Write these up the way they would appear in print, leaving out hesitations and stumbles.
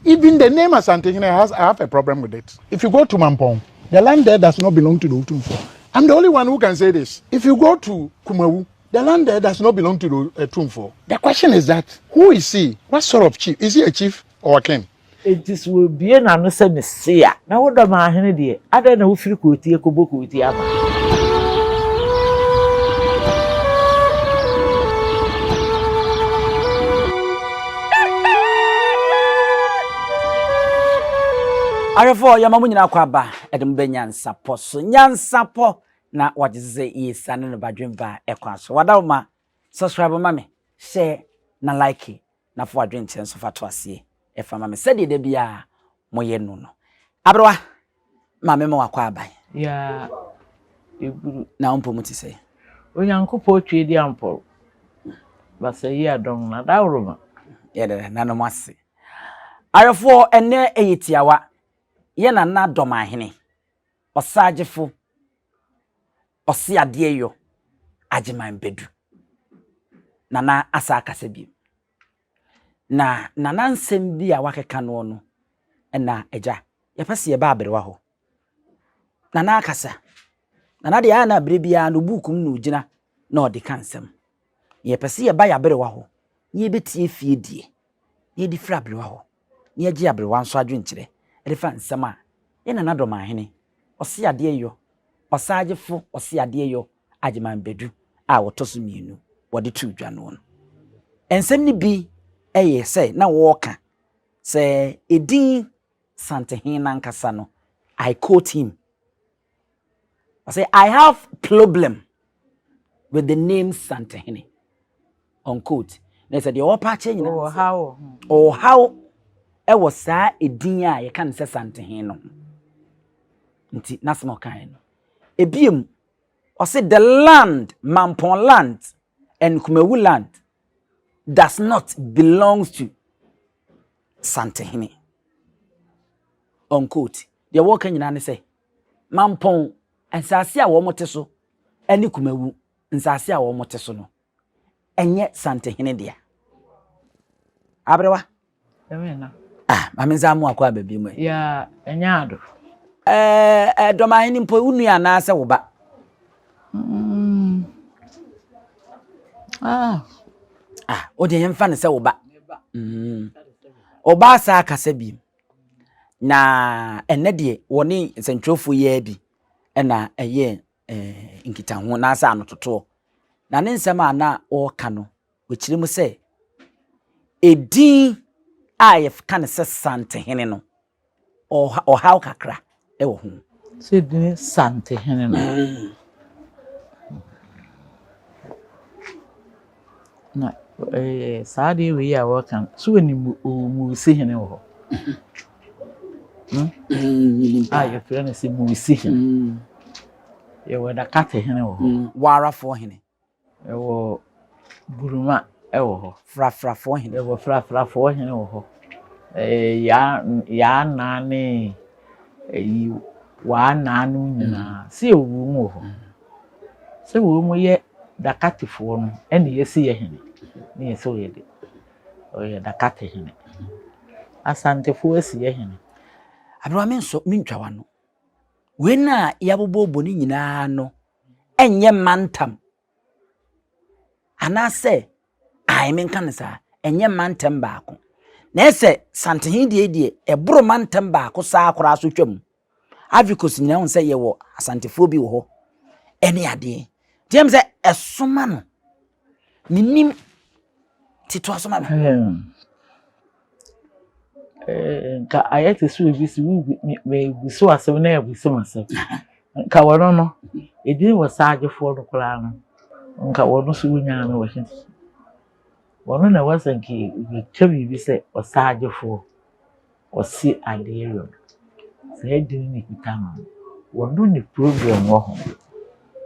Even the name Asantehene I have a problem with it. If you go to Mampong, the land there does not belong to the Utumfo. I'm the only one who can say this. If you go to Kumawu, the land there does not belong to the Utumfo. The question is that, who is he? What sort of chief? Is he a chief or a king? It is will be an answer, Messiah. Now, what am I here? I don't know if you could take a book with the other. Arefo ya mamu nyina kwaba edem be Nyansapo so Nyansapo na wajize isane no badwemba ekwaso wadawma subscribe mame share na like na fo adwen chenso fato ase efa mame sede de bia moye no no abrowa mame mo wakwaba ya eburu na ompo muti se onyankopɔ twe di ampo basa yi adom na dawroma ye de na no mase arefo ene eyitiawa ye na Dormaahene osagefo osi ade yo agiman bedu na asa akasa bi na nsem bi a wakeka no no na eja ye pese ye ba abrewa ho na akasa na de ya na abre bia no bukum no gina na odi kansem ye pese ye ba ya abrewa ho ye betie fie die ye di fra abrewa ho ye gi abrewa nso adwenkire elefa nsema ye na Dormaahene osi ade yo osagefo osi ade yo agiman bedu a wotoso mienu wode tu dwa no ensem ni bi eye say na woka say edin Asantehene nankasa no I quote him. I say I have problem with the name Asantehene unquote. They said the opa change how e was sa edin a ye kan say Asantehene no nti nasmo kan no ebiem or say the land Mampong land and Kumawu land does not belongs to Asantehene unquote. The work nyina ne say Mampong nsase a wo mote so ani Kumawu nsase a wo mote so no enye Asantehene dia abrewa emena mamenza mu akwa babi mu ya enyado Dormaahene mpo unu ya na ase wo ba odi yemfa ne se wo ba oba asa akasa bi na ene de woni nsentwofo ye bi na eye nkita ho na asa anototo na ne nsema na o ka no okire mu se edin ayef kan se Asantehene no o haw kakra e wo ho se din Asantehene no na saade we ya wakan so ni mu si hene wo you friend say mu si hene ye we da Katehene wo wara fo hene e wo buruma e wo frafra fo hene e wo frafra fo hene wo ya na ne wa na nu nyina si owu mu wo se wo mu ye da Katifo no ene yesi ye hene ni yesi o ye de o ye da Katehene Asantefo esi ye hene abro menso mintwa no we na yabobobo ni nyina no enye mantam anase ai menka ne sa enye mantam baako na ese Asantehene die ebro mantam baako sa akora so twam Africos nyina won se ye wo Asantefo bi wo ho ene ade Tiem se esoma no minim tito asoma no nka ayete so ebisi we so asem na ebisi masem nka wono no edin wo saagefo no kula no nka wono so wunya no wo hin wono na wasanki twabi bi se osaagefo osi adeyo se edin ni kitama wono ni program wo ho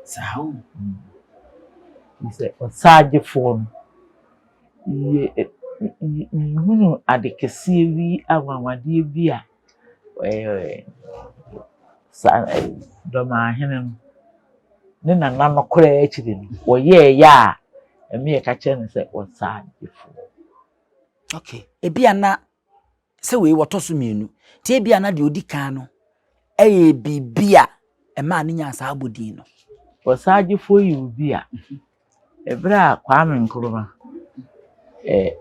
sao se osaagefo ye hunu adekese wi awawade bi a Dormaahene ne nana no kora akiri no wo ye ya eme ye ka che ne se osaagefo okay ebia na se we wotoso mienu tie bia na de odi kan no eye bibia e ma ne Nyansa abodin no Osagifo yi obi a ebra Kwame Nkrumah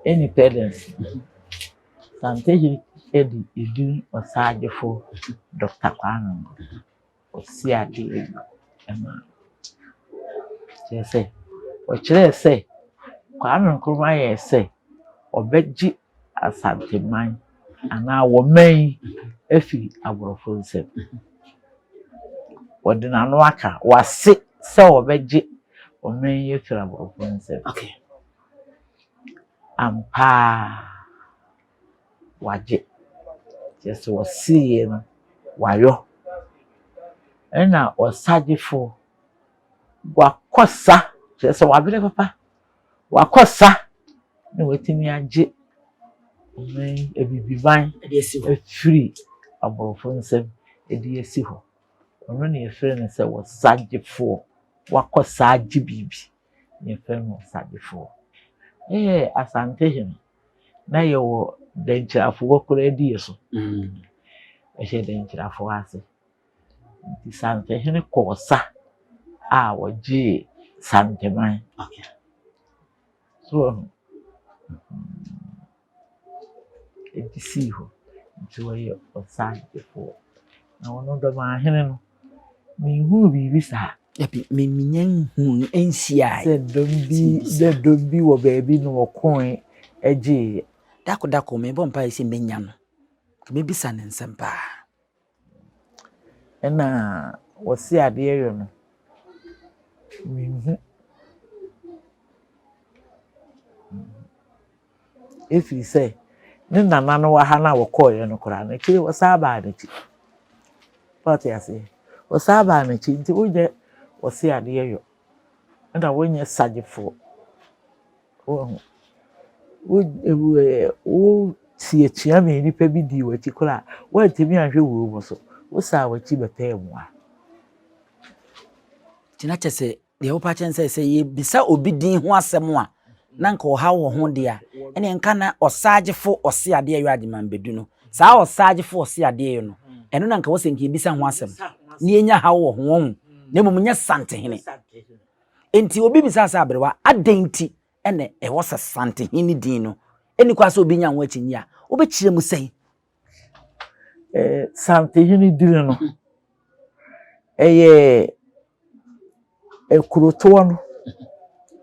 independence Asantehene edi idin Osagifo Dr. Kwame Nkrumah osiade ema se o kire se Kwame Nkrumah ye se obeji Asanteman ana wo man efi aborofo nsem odina no aka wase se obeji o man efi aborofo nsem okay ampa waje just wasi no wayo ena Osagifo wakosa just wabele papa wakosa ni wetimi age men ebibiban free aborofo nsem edi esi ho ono ne efre ne se Osagifo wakosa age bibi ne efre no Osagifo Asantehene na ye wo denchirafo wokora edi yeso ehye denchirafo ase Asantehene kosa a waji Santeman okay so edisi ho nti ye Osagifo na wono Dormaahene no mi hu bibi sa epi menyan hu ensia se dombi wo baabi no wokon eje dako me bompa isi menya no me bisa ne nsempa ena wosi ade yo no mi hu efi say ne nana no wa ha na wokoye no kora na kire wasaba na chi pati ase wasaba na chi nti uje wosi ade yo na wonye Sagifo wo tie tia me nipa bi di wati kora wa timi ahwe wo mo so wo sa wachi beta mu a tina chese de wo pa chense se ye bisa obi din ho asem a na nka o ha wo ho de a ene nka na Osagifo ose ade ayo ademan bedu no saa Osagifo ose ade ayo no eno na nka wo se nka bisa ho asem ni enya ha wo ho na mum nya Asantehene enti obi bisa sa abrewa adenti ene e wo se Asantehene din no eni kwa so obi nya ho achinyi a wo be kire mu sei Asantehene din no eye ekuroto no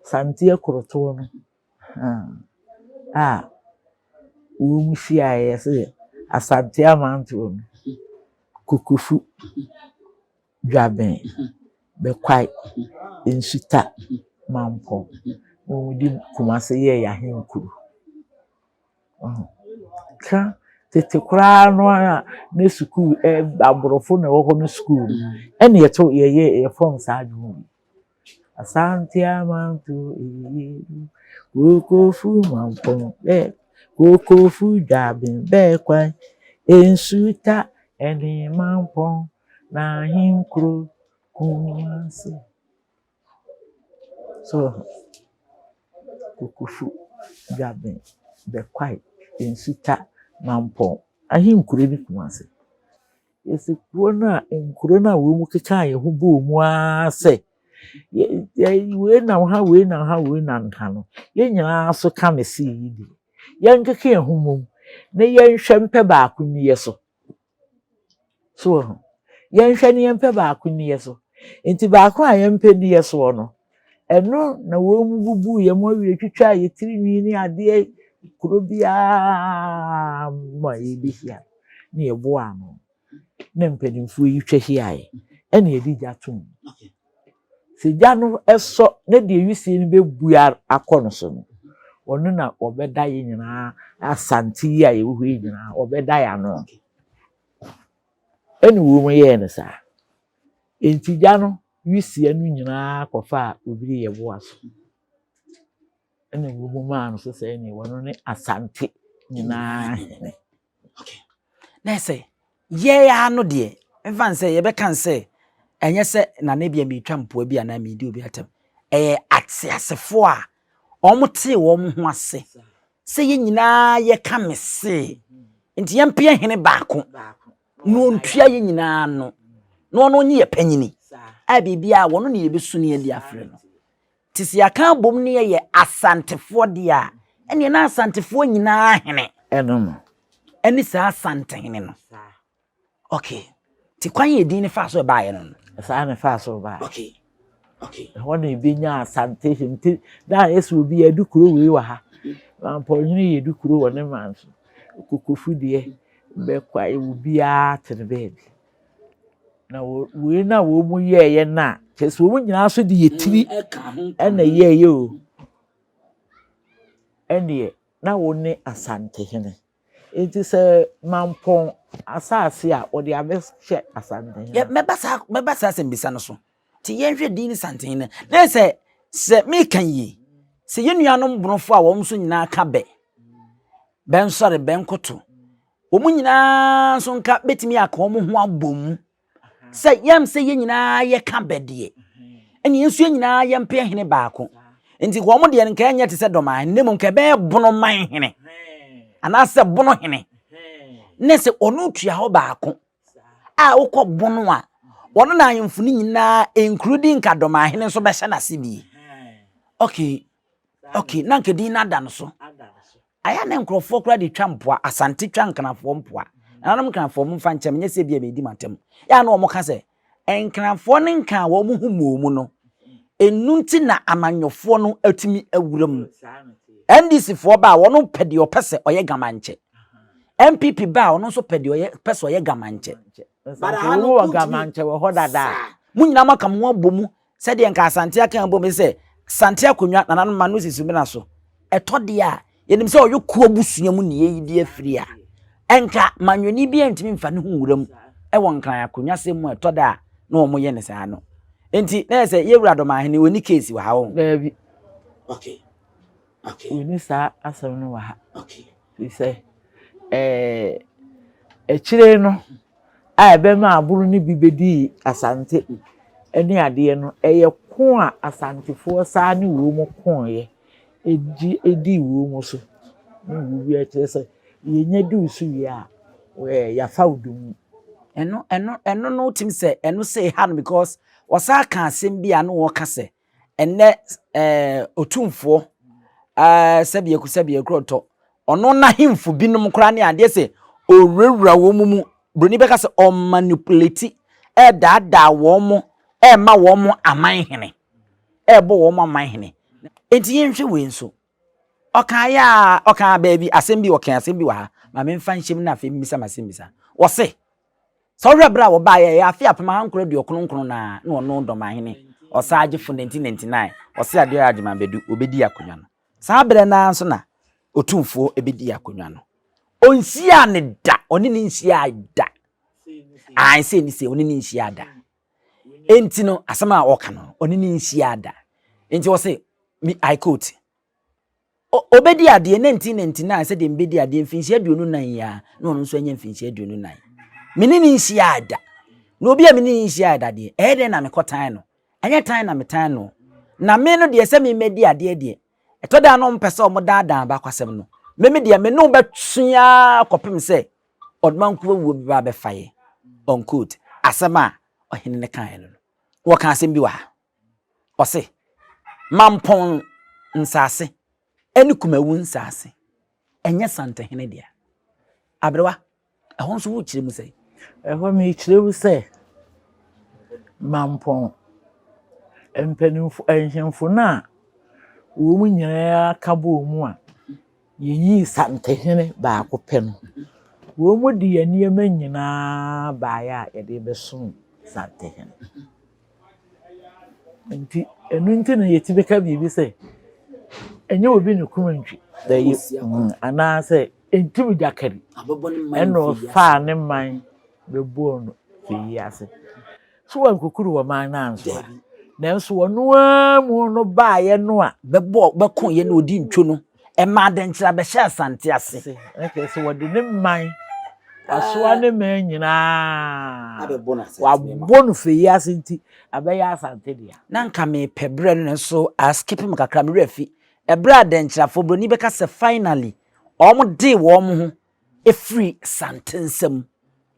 Santi ekuroto no wo muhia yese Asante amanto no kukufu dwaben bekwai ensuta Mampong wo di Kumase ye ya henkuru ka tete kura no na school aborofo na wo no school ene yeto ye form saadu Asante amanto kukufu Mampong kukufu dwaben bekwai ensuta ene Mampong na henkuru Kumase so kukufu dwaben bekwai ensuta Mampong ahenkuru ni Kumase esi nkuro na wo mu keka ye ho bo mu ase we na nka no ye nyina so ka mesi yidi ye nkeka ye ho mum na ye nhwe mpe ba akuniye so ye nhwe ne mpe ba akuniye so enti ba akwa ye mpe niye so no eno na wo mu bubu ye mo wi twitwa ye tirinwi ni ade kuro bia ma ye bihia na ye bo ano na mpanimfo yi twahia ene ye di jatum se jano eso na de wisi ni bebu akọ no so no ono na obeda ye nyina Asante yi a ye hu yi nyina obeda ya no ene wo mu ye ne sa enti jano wisi anu nyina kofa obiri ye bo aso ene wo mu ma no so se ene wono ne Asante nyina okay na say ye ya no de mfa nse ye be kan se enye se na na bia metwa mpoa bi ana me di obi atam atiasefo a omote wo mo ho ase se ye nyina ye ka mese Nti yempia hene baako. No ntua ye nyina no. No no nye panyini. A bibia wono ne yebesu ne adi afre no. Tisi aka bom ne ye asantefo de a. Ene na asantefo nyina hene. Eno no. Ene sa Asantehene no. Okay. Ti kwan ye din ne fa so ba ye no. Sa ne fa so ba. Okay. Okay. Hono ebinya Asantehene ti da yesu obi edukuro we wa ha. Mampong ni edukuro wo ne manso. Kokofu de be kwa e obi a tene bed. Na we na wo mu ye na kese wo nyina so de yetiri na ye o. Ene na wo ne Asantehene. Enti se Mampong asase a wo de abehye Asantehene. Ye mebasa sembisa no so. Ti yenhwe din Asantehene. Na se me kan yi. Se yenuanom bonofo a wo so nyina ka be. Ben sore ben koto. Wo mu nyina so nka betimi aka wo ho abom. Se yam se ye nyina ye ka be de. Ene yesu nyina ye mpe hene baako. Enti wo mo de nka anya te se Dormaahene ne mo nka be bono man hene. Ana se bono hene. Ne se onu tua ho baako. A wo kọ bono a wono na ayemfo ni nyina including ka Dormaahene so be hye na se bi. Okay. Okay, na nke din na da no so. Aya na nkrofo kura de twa mpoa Asante twa nkanafo mpoa. Nanam nkanafo mo mfa nkyem nye se bia be di matem. Ya na omo ka se enkanafo ne nkan wo mo humo mu no. Enunti na amanyofo no atumi awuram. NDC fo ba wono pede opese oye gamanche. MPP ba wono so pede oye pese oye gamanche. Bara wo gamanche wo hodada. Munyina maka mo abomu se de nka Asante aka abomu se Sante akonwa nananu manu sisumi na so. Etode a yenim se oyo kuo busua mu ne yidi afiri a. Enka manweni bi entimi mfa ne hu wuram. E won kan akonwa se mu etode a na omo ye ne sa no. Enti na se yewura Dormaahene woni case wa ha wo. Baby. Okay. Okay. We ni sa asem no wa ha. Okay. We say chire no a ebe ma aburu ni bibedi Asante eni ade no eye ko a Asantefo sa ni wo mo kon ye edi wo mo so ni bi etre se ye nya di usu ye a we ya fa udum eno no tim se eno say han because wasa ka asem bia no wo ka se enne otumfo sabie kroto ono na himfo binom kra ne ade se orewura wo mu broni beka se o manipulate dada wo mo ma wo mo aman hene bo wo mo aman hene enti yenhwe we nso oka baby asem bi wa ha ma me mfa nhyem na afi misa masembisa wo se so rebra wo ba ya afi apema hankoro de okononkoro na ono Dormaahene osaage fu 1999 o se ade agema bedu obedi akonwa no saa bere na nso na otumfo ebedi akonwa no onsia ne da oni ne nsia da ai se ni se oni ne nsia da enti no asema a woka no oni ne nsia da enti wo se mi I quote obedi ade 1999 se de mbedi ade mfinsia aduonu nan ya na ono nso anya mfinsia aduonu nan mini ne nsia da na obi a mini ne nsia da de de na mekotan no anya tan na metan no na me no de se me medi ade de etoda no mpese omo daadan ba kwasem no me de me no betua kopem se odmanko wuo bi ba be faye on quote asema ohene ne kan no wo kan asem bi wa o se Mampong nsase eni Kumawu nsase enye Asantehene dia abrewa ehon so wo kire mu se ehon mi kire wu se Mampong empenimfo enhemfo na wo mu nyina kabo mu a yeyi Asantehene ba akopɛ no wo mu di aniema nyina ba ya ye de beso Asantehene enti enu nti na yeti beka bibi se enye obi ne kumantwi da yi ana se enti mu jakari eno fa ne man bebo no fi ase so wan kokuru wa man na anso na nso wono amu no ba ye no a bebo bekon ye na odi ntwo no e ma de nkyira be hye Asante ase okay so wodi ne man asoa ne man nyina abebo na ase wa bonu fi ase nti abeya Asante dia na nka me pebre no so askip me kakra me refi ebra de nkyirafo broni beka se finally omo de wo mo ho efiri santensem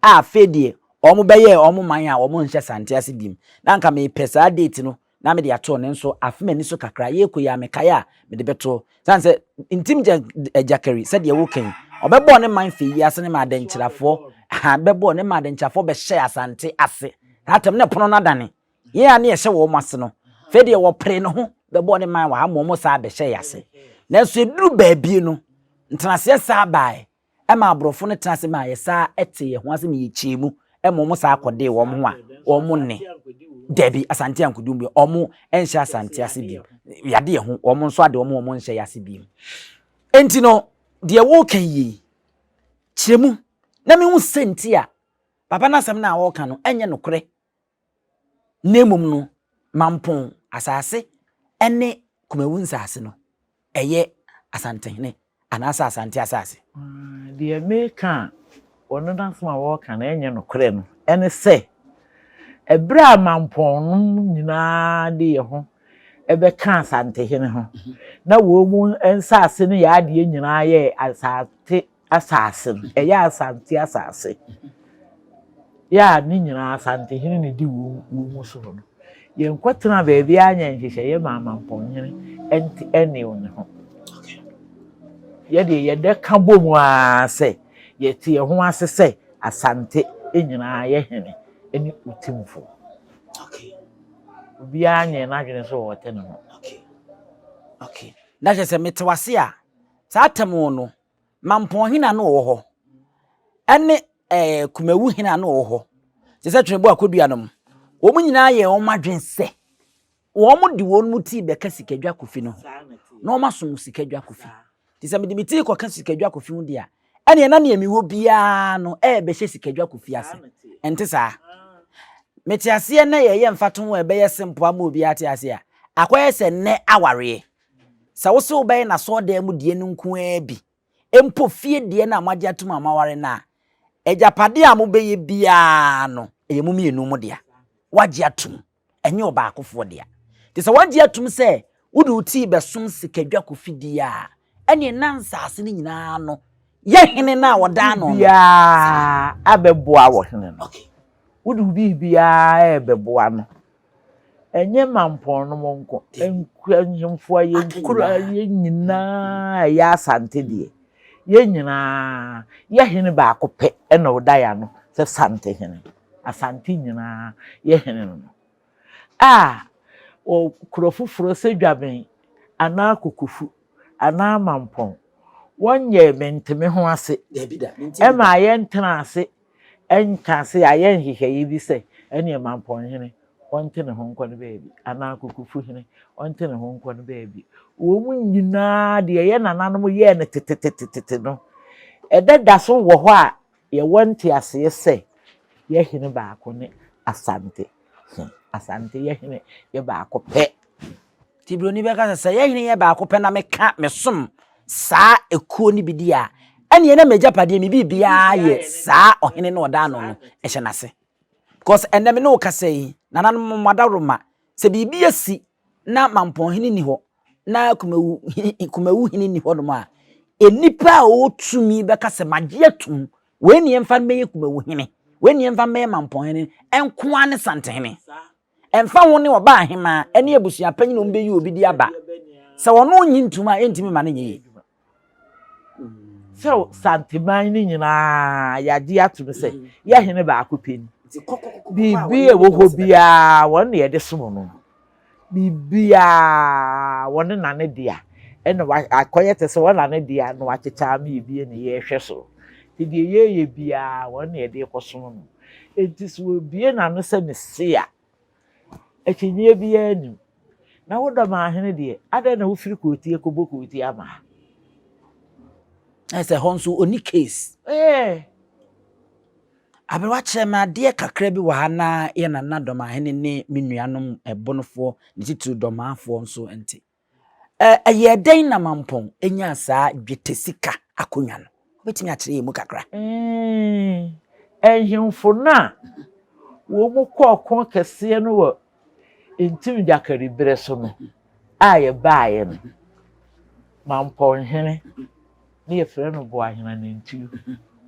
a fedie omo beye omo man a omo nhye sante ase bim na nka me pesa date no na me de ato ne nso afema ni so kakra ye koya me kaya me de beto sanse intim jakari said ye woken obebo ne man fe yi ase ne ma denkyirafo ha bebo ne ma denkyirafo be hye asante ase atem ne pono na dane ye a ne ye hye wo mase no fedie wo pre no ho bebo ne man wa ha mo sa be hye ase na so eduru baabi no ntanase sa bae ema abrofo ne tanase ma ye sa ete ye ho ase me ye chiemu emo sa akode wo mo a wo mo ne Debi asante ankudumbi omo enhye asante ase bi yade ye ho omo nso ade omo nhye ase bi enti no de wo kan yi kiremu na me hu senti a papa na asem na wo kan no enye nokore nemum no mampon asase ene Kumawu nsase no eye asantehene anasa asante asase de me kan wono na asem a wo kan na enye nokore no ene se ebra mampon nyina de ye ho ebe kan Asantehene ho na wo mu ensase no ya de nyina ye asase eya asante asase ya ni nyina Asantehene ne di wo mu so no ye nkwatena ba bia anya nhihye ye mampon nyene enti ene wo ne ho ye de ye de ka bomu a se ye tie ho ase se asante nyina ye hene eni utimfo. Obi anya na dwene so wote ne ho. Okay. Na je se metewase a sa temo no mampon hina no wo ho. Ene Kumawu hina no wo ho. Se se twene bo akodua no. Wo mu nyina ye wo madwen se. Wo mu di won mu ti be ka sikadwa kofi no. Na wo maso sikadwa kofi. Ti se me di miti ko ka sikadwa kofi hu dia. Ene na ne mi wo bia no be hye sikadwa kofi ase. Ente sa. Metiase na ye mfato ho ebe ye simple ama obi ate ase a akoye se ne aware sa wo se obaye na so da mu die nku abi empo fie die na amade atum amaware na ejapade a mo beye bia no eyemu mienu mu dia wage atum enye oba akofo dia te se wage atum se wudu uti besom sikadwa kofidi a ene nansase ni nyina no ye hene na woda no bia abeboa wo hene no wudu bibia ebeboa no enye mampon no monko enkwanyemfo ye nkura ye nyina ya asante die ye nyina ye hene ba akopɛ ena wodaya no se Asantehene asante nyina ye hene no o kurofufuro se dwaben ana kokufu ana mampon wonye menteme ho ase ema ye ntena ase enka se aye nhihye bi se ene mampon hene onte ne ho nkɔ no baabi ana kokufu hene onte ne ho nkɔ no baabi wo mu nyina de ye nananom ye ne tetetetete no ededa so wo hɔ a ye wonte ase se ye hene baako ne asante ye hene ye baako pɛ tibroni be ka se ye hene ye baako pɛ na meka mesom saa ekuo ni bidi a ene ye na majapade mi bibia ye saa ohene no oda no no ehye nase because eneme no ka sei nananom madaroma se bibia si na mampon hene ni ho na Kumawu hene ni ho no ma enipa a otumi be ka se magye atum we ni emfa meye Kumawu hene we ni emfa meye mampon hene enko ane Asantehene emfa ho ne oba ahema ene abusua panyi no mbe yi obi di aba se wono nyi ntuma entimi ma ne nye so santeman ni nyina yade atum se ye hene baako peni bibi e wo ho bia won ne yede somo no bibia won na ne dia ene akoye te se won na ne dia no wachecha ma bibie ne ye hwe so ti die ye bia won ne yede kosomo no enti so bie na no se me se a ekinye bia anu na wo Dormaahene de ade na wo firi kotie kobokotie ama ese honso oni case abewa chema de kakra bi wa na ye na Dormaahene ne menuanom ebonofo ne titu Dormaafo nso enti ye den na mampon enya saa dwetesika akonwa no betimi a kire mu kakra ehimfo na wo mu kokon kese no wo entim jakari bere so no aye baaye no mampon hene ne ye frɛ no Boahena ne ntiu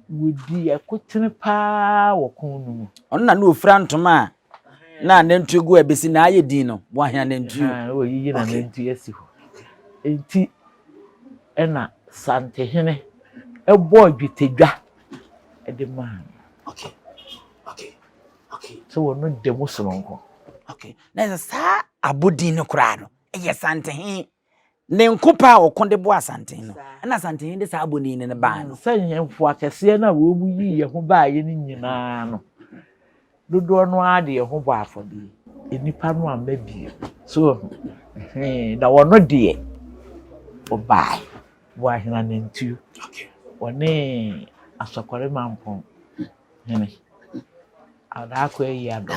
wodi ekotene pa wo kon no on na no ofra ntoma na nantu gu abesi na aye din no bo ahia nantu o yiyi na nantu asi ho enti ena Asantehene ebo adwetedwa de man okay so wono demo sononko okay na sa abodin no kura no eye Asantehene ne nkopa wo konde bo Asantehene no na Asantehene de sa abodin ne ba no sanyemfo akese na wo mu yi ye ho ba ye ni nyina no dodo no ade ye ho bo afode enipa no amabie so da wono de obai bo ahina nantu okay wone asokore Mampong hene adakwa yi ado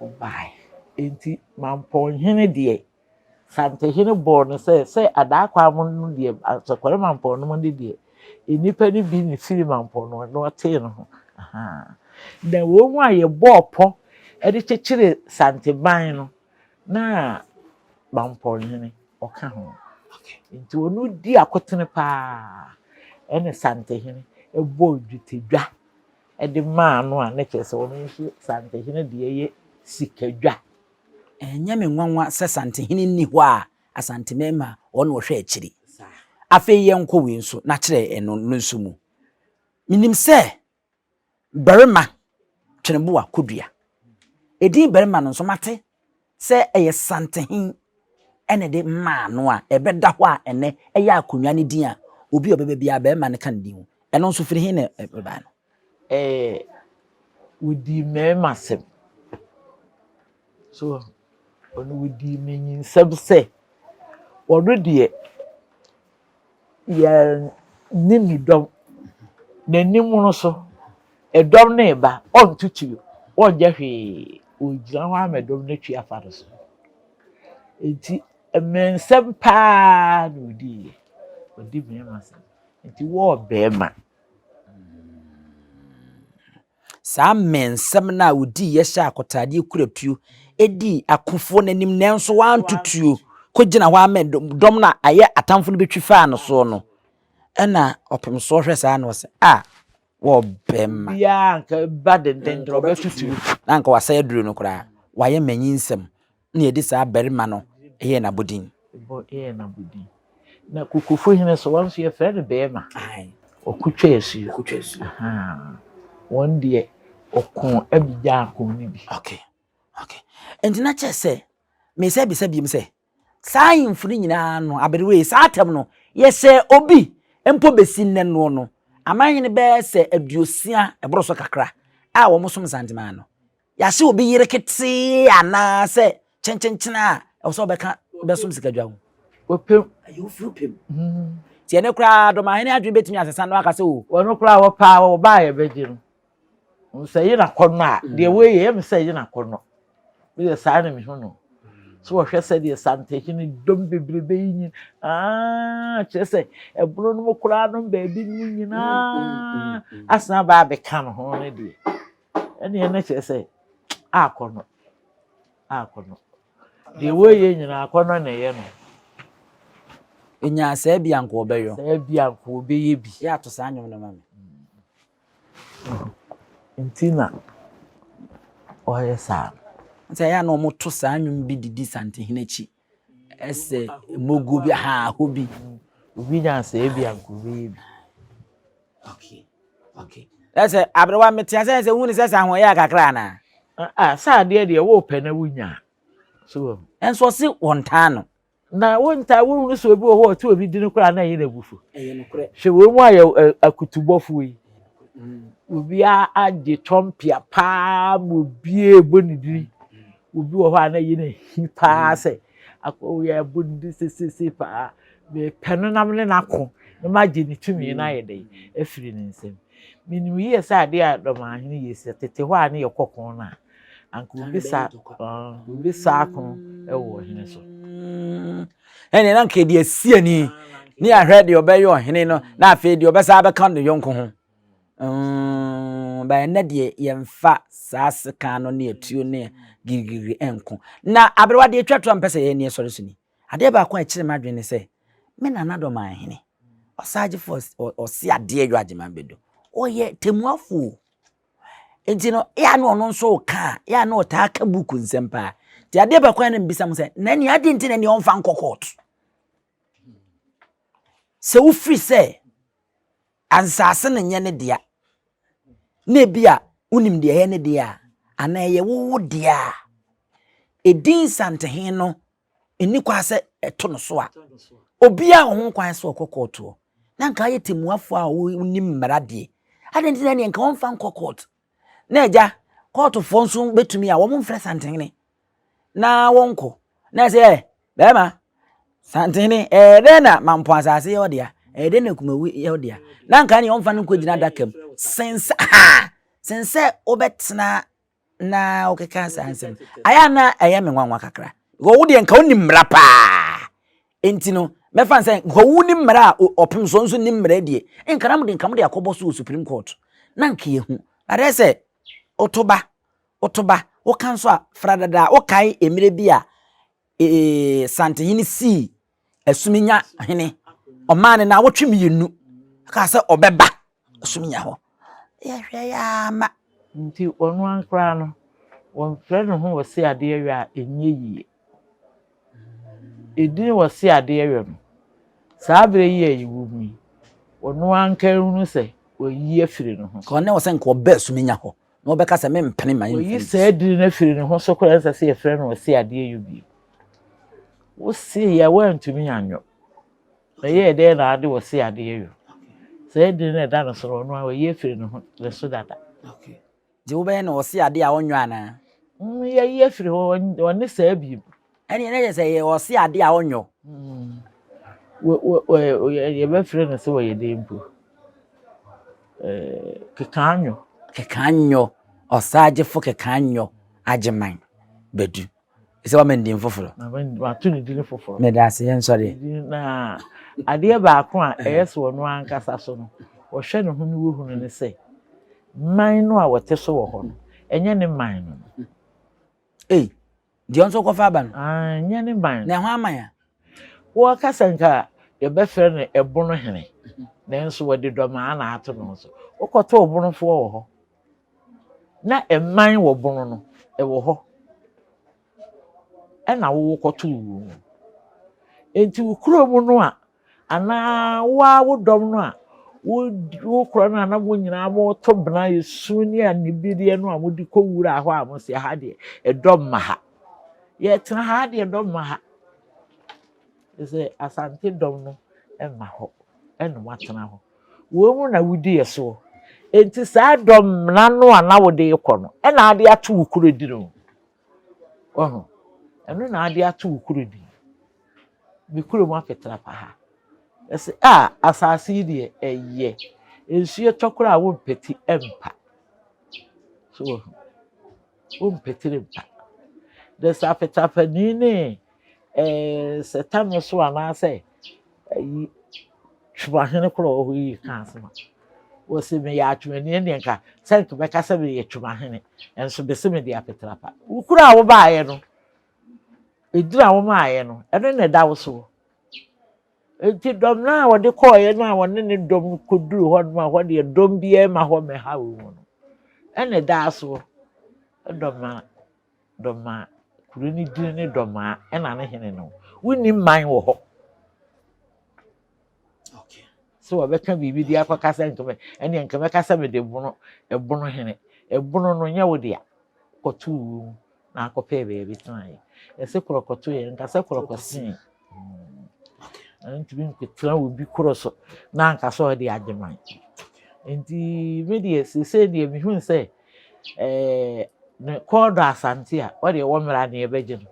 obai enti Mampong hene de Asantehene bo no se adakwa mo de asokore Mampong no de enipa ni bi ni firi Mampong no te no aha da wo mu aye bopo e de chechire santeban no na Mampong hene oka ho nti onu di akotene pa ene Asantehene ebo dwetedwa e de ma no a ne kese onu nso Asantehene de ye sikadwa enya me nwanwa se Asantehene ni ho a Asantemema ono hwe akiri afi ye nko wi nso na kire eno nso mu minim se barima twenebo akodua edin barima no nso mate se eye Asantehene ene de ma no a ebeda ho a ene eya akonwa ne din a obi obebe bia barima ne kan din eno nso firi hin ne ba no wodi memasem so onu wodi menyinsem se wono de ya nimi dom nanim no so edom na eba ontutu onje hwe ogira ho amedom na twa afa so enti mensem pa no wodi memasem enti wo bema sa mensem na odi ye sha akotade kuratuo edi akofo nanim nanso wantutuo kogina ho amedom na aye atamfo no betwi fa no so no ena opem so hwe sa na wose wo bema bia nka badenden drobe tutu na nka wasa aduru no kura waye manyinsem na edi sa barima no eye na bodin bo na budi na kokofo hene so wanso ye fere bema okutwa esu aha won de okon abija akon ni bi okay entina chese me se bi se biem se sayin funi nyina no aberewe sa atem no ye se obi empo besi nne no amanyene be se aduosia ebroso kakra a wo musom santema no ya se obi yirekete ana se chenchenchena e so beka besom sikadwa ho opem ayo frupem ti ene kra Dormaahene adwe betimi asesa no aka se o wono kra wo pa wo ba ye beji no nsayi na kono a de we ye me sayi na kono bi de sa na mi ho no so wo hwe se de Asantehene dom bebrebe yin chese ebro no kra no ba bi ni nyina asna ba be kan ho ne de ene chese akono de we ye nyina akono na ye no enya sa bia nko obeyo sa bia nko obeye bi ya to sa anyom no mame ntina oye sa nta ya no moto sa anyom bi didi Asantehene chi ese mogu bi hobi obi nya sa bia nko obeye bi okay ese abrewa metia se hunu se sa ho ya kakra na sa de wo pe na wunya so enso si wontano na wonta wonu so obi wo ti obi dinu kra na yin agufu eye no kre hwe wo mu aye akutubofo yi obi a de tompia pa mo bie bonidi obi wo ha na yin hi pa se akwo ya bonidi se pa be penu nam ne nako na maje ni tumi na ye dey afiri ni nsem minimi ye sa de a Dormaahene yesi tete ho a ne ye kokon na anka obi sa akon ewo hene so ene na nke de asiani ni ahwe de obeyo ohene no na afi de obesa abeka no yonko ho ba ene de yemfa saase kan no ne atuo ne girigiri enko na abrewa de twatwa mpese ye ne sori suni ade ba ko a kire madwene se me nana Dormaahene Osaje for osi ade adwo agyeman bedo. Oye temuafo. Enti no ya no no nso ka, ya no ta ka buku nsempa. Ti ade ba kwa na mbisa mo se, na ni ade nti na ni onfa nkokot. Se wo free se ansase ne nye ne dia. Na bia unim de ye ne dia, ana ye wo dia. Edin Asantehene no eni kwa se eto no so a. Obi a ho kwan se okokoto. Na nka ye temuafo a unim mrade. Ade nti na ni nka onfa nkokot. Na eja court fo nso betumi a wo mfre Asantehene na wonko na se bema Asantehene na Mampong asase ye odia na Kumawu ye odia na nka ne omfa no kwagina dakam sense obetna na okeka sansem aya na eye me nwanwa kakra wo de nka onim mra pa enti no mefa nse ko wuni mra opem so nso nim mra die nka na nka de akobo so Supreme Court na nka yehu adese otoba o kanso a fradada o kai emire bi a Asantehene si asuminya hene o man na wotwe miyenu ka se obeba asuminya ho ya hwe ya ma nti onu ankra no won frɛ no ho wose ade awie a enye yie edin wose ade awie no saa bere yi ayiwu mi onu anka hunu se oyi afiri no ho ko ne wose nka oba asuminya ho na obeka se me mpene man oyi saa diri na afiri no ho so kora nsa se yefrɛ no wose ade awie bi wose ya wantumi anyo na ye de na ade wose ade awie saa diri na da no so onu a oyi afiri no ho le so dada. Okay. Je wo be na wose ade a onyo ana Ya ye afiri ho woni saa bi ene ne je ye wose ade a onyo ye be frɛ no se wo ye de mpo kekanyo osaje fo kekanyo agyeman bedu ise wa mendim foforo na ma tu ni dini foforo me da se yen sori na ade ba ko a yes wo no ankasa so no wo hwɛ no ho ni wo hunu ne se man no a wote so wo ho no enye ne man no di onso ko fa ba no enye ne man na ho amaya wo kasa nka ye be frɛ no ebono hene na nso wo de dɔma na ato no so wo kɔto obonofo wo ho na eman wo bono no wo ho na wo kɔto wo enti wo kuro mu no a ana wo dɔm no a wo kuro no na wo nyina mo to bena yesu ni anibidie no a mo di kowura ho a mo se ha de edɔm ma ha ye tena ha de edɔm ma ha ese asante dɔm no ma ho no watena ho wo mu na wudi yeso enti saa dɔm na no ana wo de yekɔ no na ade ato wo kuro di no ɔho eno na ade ato wo kuro di bi kuro mu afetra pa ha ese asase di eye ensuo tokoro a wo mpeti empa so wo mpeti empa de sa afetra pa ni ne setano so ana se ayi Twumahene kro ho yi kansema wo se me ya twumani ne nka senke be kasa be ye twumahene enso be se me dia petrapa ukura wo baaye no edira wo maaye no eno ne da wo so enti dom na wo de koye no a wo ne dom koduru ho no a wo de dom bia ma ho me ha wo no ene da so doma kuru ni diri ne doma ena ne hene no woni man wo ho so wabeka bibi dia kwa kasa nkeme ene nkeme kasa me de bono ebono hene ebono no nya wo dia kotu na akope beebi tan ese krokoto ye nkasa krokosin ntimi nketran wo bi kroso na nkasa o de agyeman enti media se de mi hu se ne kodo asante a o de wo mra na ebeje no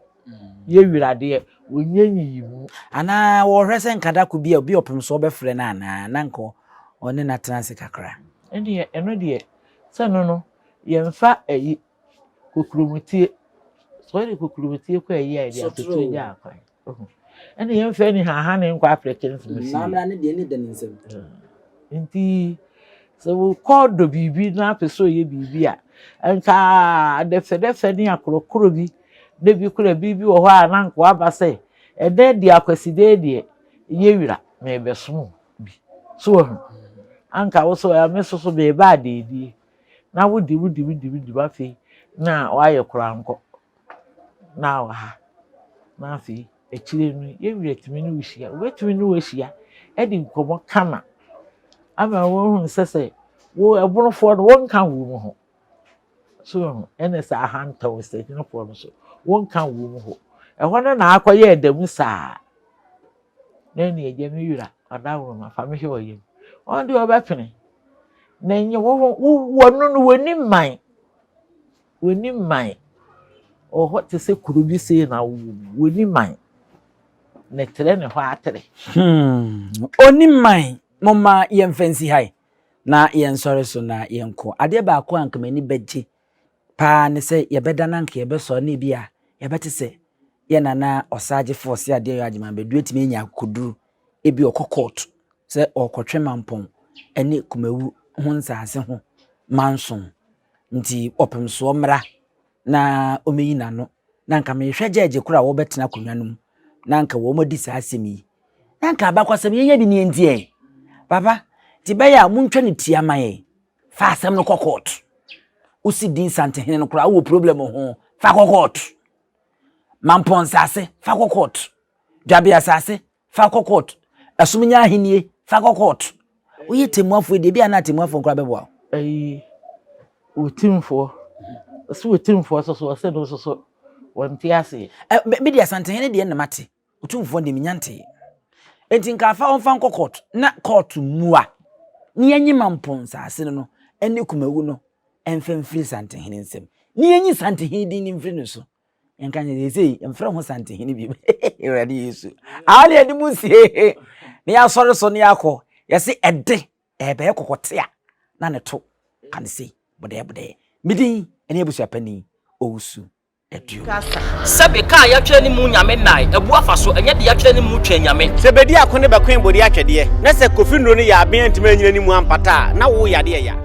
ye wirade onyenyi yimu ana wo hwese nkada ko bi obi opem so obefre na na nko one na transe kakra eno de se no ye mfa ayi kokrumutie so de kokrumutie ko ayi a de atoto ya akwan ene ye mfa ni ha ne nkwa Africans mesi na mra ne de ni nsem enti so wo kodo bibi na peso ye bibi a nka de fede ni akrokro bi de bi kura bibi wo ho a na nko aba se ede di akwaside die ye wira me beso bi so anka wo so ya me so be ba de na wudi ba fi na wa ye kura nko na wa ha na fi echire nu ye wi etimi ni wihia wetimi ni wihia e di nkomo kama ama wo hu sese wo ebunofo no won kan wo mu ho so ene sa hanta wo se no for no so won kan wo mu ho e hono na akoye edamu saa na ni eje mi yura adawo ma fa me hwe oye on di obepene na nye wo no woni man o ho te se kuru bi se na woni man na tere ne ho atere oni man mama yen fancy hai na yen sorry so na yen ko ade ba ko anka mani beje pa ne se ye beda na anka ye be so na bia ye bete se ye na osaje force ade yo agema be duetimi nya koduru ebi okokot se okotwe mampong ene kumawu ho nsase ho manson nti opem so mra na omeyi nano na anka me hwe jeje kura wo betena konwa no na anka wo modi sa asemi na anka abakwasem ye bi ne ndie papa ti baya muntwa ne tia maye fa asem no kokot usi din Asantehene no kura wo problem ho fa kokot mampon sase fa kokot dwabia sase fa kokot asumnya ahenie fa kokot oye temuafo de bia na temuafo kura bebo otimfo so se no so wonti ase me dia Asantehene de na mate otumfo de minyante enti nka fa onfa kokot na court mua ni enyi mampon sase no ene Kumawu no enfemfiri Asantehene nsem ni enyi Asantehene din ni mfiri no so enka nye sei emfra ho Asantehene bi ewrade Yesu ali edi musie ni asore so ni akọ yesi ede ebe kokotea na ne to kan sei bode midin ene ebusu apani owusu edu sebe ka ya twa ni mu nyame nai ebu afa so enye de ya twa ni mu twa nyame sebedi akone bekwen bodi atwede na se kofi nro ni ya aben ntime nyina ni mu ampata na wo yade ya